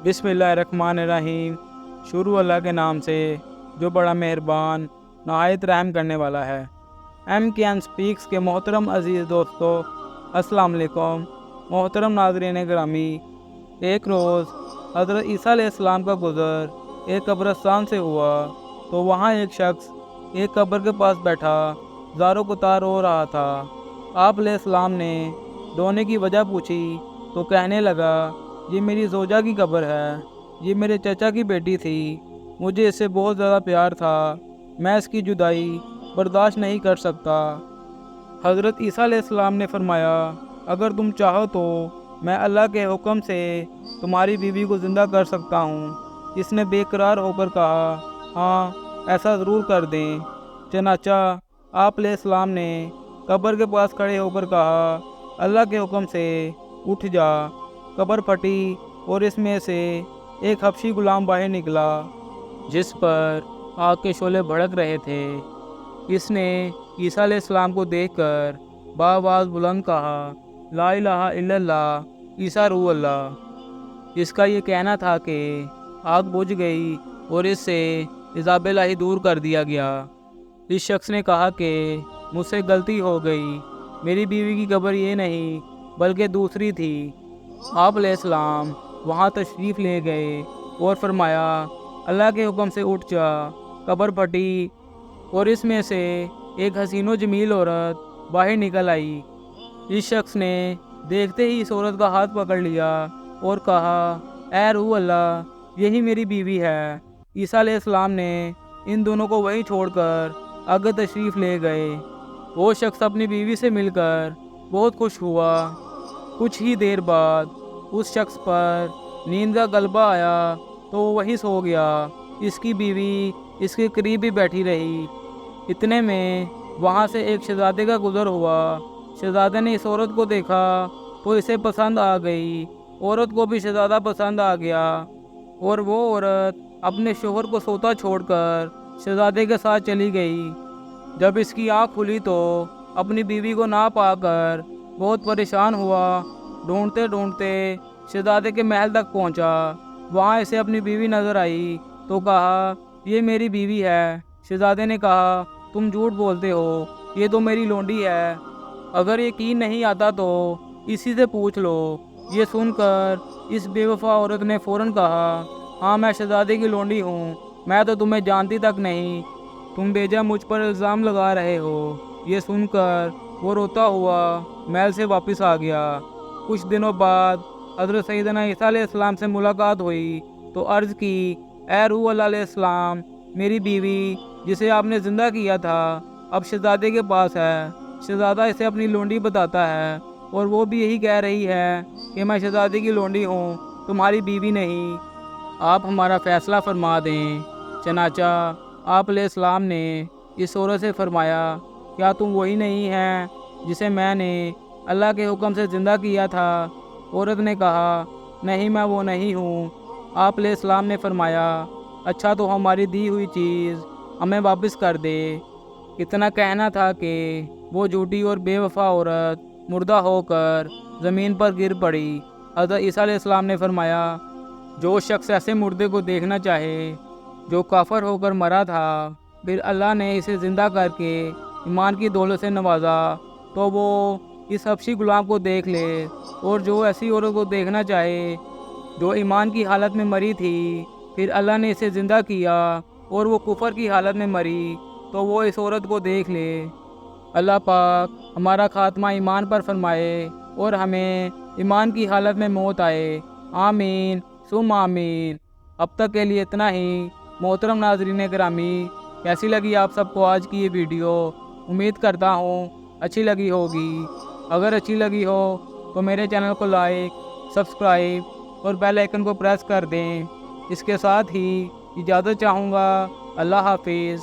बिस्मिल्लाहिर्रहमानिर्रहीम। शुरू अल्लाह के नाम से जो बड़ा मेहरबान नहायत रहम करने वाला है। MKN स्पीक्स के मोहतरम अज़ीज़ दोस्तों, अस्सलाम वालेकुम। मोहतरम नाज़रीन गिरामी, एक रोज़ हज़रत ईसा अलैहिस्सलाम का गुज़र एक कब्रिस्तान से हुआ तो वहाँ एक शख्स एक कब्र के पास बैठा ज़ारो कुतार रो रहा था। आप अलैहिस्सलाम ने रोने की वजह पूछी तो कहने लगा, ये मेरी ज़ौजा की कब्र है, ये मेरे चचा की बेटी थी, मुझे इससे बहुत ज़्यादा प्यार था, मैं इसकी जुदाई बर्दाश्त नहीं कर सकता। हज़रत ईसा अलैहिस्सलाम ने फरमाया, अगर तुम चाहो तो मैं अल्लाह के हुक्म से तुम्हारी बीवी को ज़िंदा कर सकता हूँ। इसने बेकरार होकर कहा, हाँ ऐसा ज़रूर कर दें। चनाचा आप अलैहिस्सलाम ने कब्र के पास खड़े होकर कहा, अल्लाह के हुक्म से उठ जा। कब्र फटी और इसमें से एक हबशी गुलाम बाहर निकला जिस पर आग के शोले भड़क रहे थे। इसने ईसा अलैहिस्सलाम को देखकर बाआवाज़ बुलंद कहा, ला इलाहा इल्लल्लाह ईसा रूह अल्लाह। इसका ये कहना था कि आग बुझ गई और इससे इज़ाब इलाही दूर कर दिया गया। इस शख्स ने कहा कि मुझसे गलती हो गई, मेरी बीवी की कब्र ये नहीं बल्कि दूसरी थी। आप अलैहिस्सलाम वहाँ तशरीफ़ ले गए और फरमाया, अल्लाह के हुक्म से उठ जा। कब्र फटी और इसमें से एक हसीनो जमील औरत बाहर निकल आई। इस शख्स ने देखते ही इस औरत का हाथ पकड़ लिया और कहा, ऐ रूह अल्लाह, यही मेरी बीवी है। ईसा अलैहिस्सलाम ने इन दोनों को वहीं छोड़कर आगे तशरीफ़ ले गए। वो शख्स अपनी बीवी से मिलकर बहुत खुश हुआ। कुछ ही देर बाद उस शख्स पर नींद का गलबा आया तो वो वहीं सो गया। इसकी बीवी इसके करीब ही बैठी रही। इतने में वहाँ से एक शहज़ादे का गुज़र हुआ। शहज़ादे ने इस औरत को देखा तो इसे पसंद आ गई। औरत को भी शहज़ादा पसंद आ गया और वो औरत अपने शोहर को सोता छोड़कर शहज़ादे के साथ चली गई। जब इसकी आँख खुली तो अपनी बीवी को ना पाकर बहुत परेशान हुआ। ढूंढते ढूंढते शहज़ादे के महल तक पहुंचा। वहां इसे अपनी बीवी नज़र आई तो कहा, ये मेरी बीवी है। शहज़ादे ने कहा, तुम झूठ बोलते हो, ये तो मेरी लोंडी है। अगर यकीन नहीं आता तो इसी से पूछ लो। ये सुनकर इस बेवफा औरत ने फ़ौरन कहा, हाँ मैं शहज़ादे की लोंडी हूँ, मैं तो तुम्हें जानती तक नहीं, तुम बेजा मुझ पर इल्ज़ाम लगा रहे हो। ये सुनकर वो रोता हुआ महल से वापस आ गया। कुछ दिनों बाद हज़रत सैयदना ईसा अलैहिस्सलाम से मुलाकात हुई तो अर्ज़ की, ऐ रूह अल्लाह अलैहिस्सलाम, मेरी बीवी जिसे आपने ज़िंदा किया था अब शहज़ादे के पास है। शहज़ादा इसे अपनी लोंडी बताता है और वो भी यही कह रही है कि मैं शहज़ादे की लोंडी हूँ, तुम्हारी बीवी नहीं। आप हमारा फ़ैसला फरमा दें। चनाचा आप अलैहिस्सलाम ने इस औरत से फरमाया, क्या तुम वही नहीं हैं जिसे मैंने अल्लाह के हुक्म से ज़िंदा किया था? औरत ने कहा, नहीं मैं वो नहीं हूँ। आप अलैहिस्सलाम ने फरमाया, अच्छा तो हमारी दी हुई चीज़ हमें वापस कर दे। इतना कहना था कि वो झूठी और बेवफा औरत मुर्दा होकर ज़मीन पर गिर पड़ी। हज़रत ईसा अलैहिस्सलाम ने फरमाया, जो शख्स ऐसे मुर्दे को देखना चाहे जो काफर होकर मरा था, फिर अल्लाह ने इसे ज़िंदा करके ईमान की दौलत से नवाजा, तो वो इस हबशी गुलाम को देख ले। और जो ऐसी औरत को देखना चाहे जो ईमान की हालत में मरी थी, फिर अल्लाह ने इसे ज़िंदा किया और वो कुफर की हालत में मरी, तो वो इस औरत को देख ले। अल्लाह पाक हमारा खात्मा ईमान पर फरमाए और हमें ईमान की हालत में मौत आए। आमीन सुम आमीन। अब तक के लिए इतना ही। मोहतरम नाज़रीन गिरामी, कैसी लगी आप सबको आज की ये वीडियो? उम्मीद करता हूँ अच्छी लगी होगी। अगर अच्छी लगी हो तो मेरे चैनल को लाइक, सब्सक्राइब और बेल आइकन को प्रेस कर दें। इसके साथ ही इजाज़त चाहूँगा। अल्लाह हाफिज़।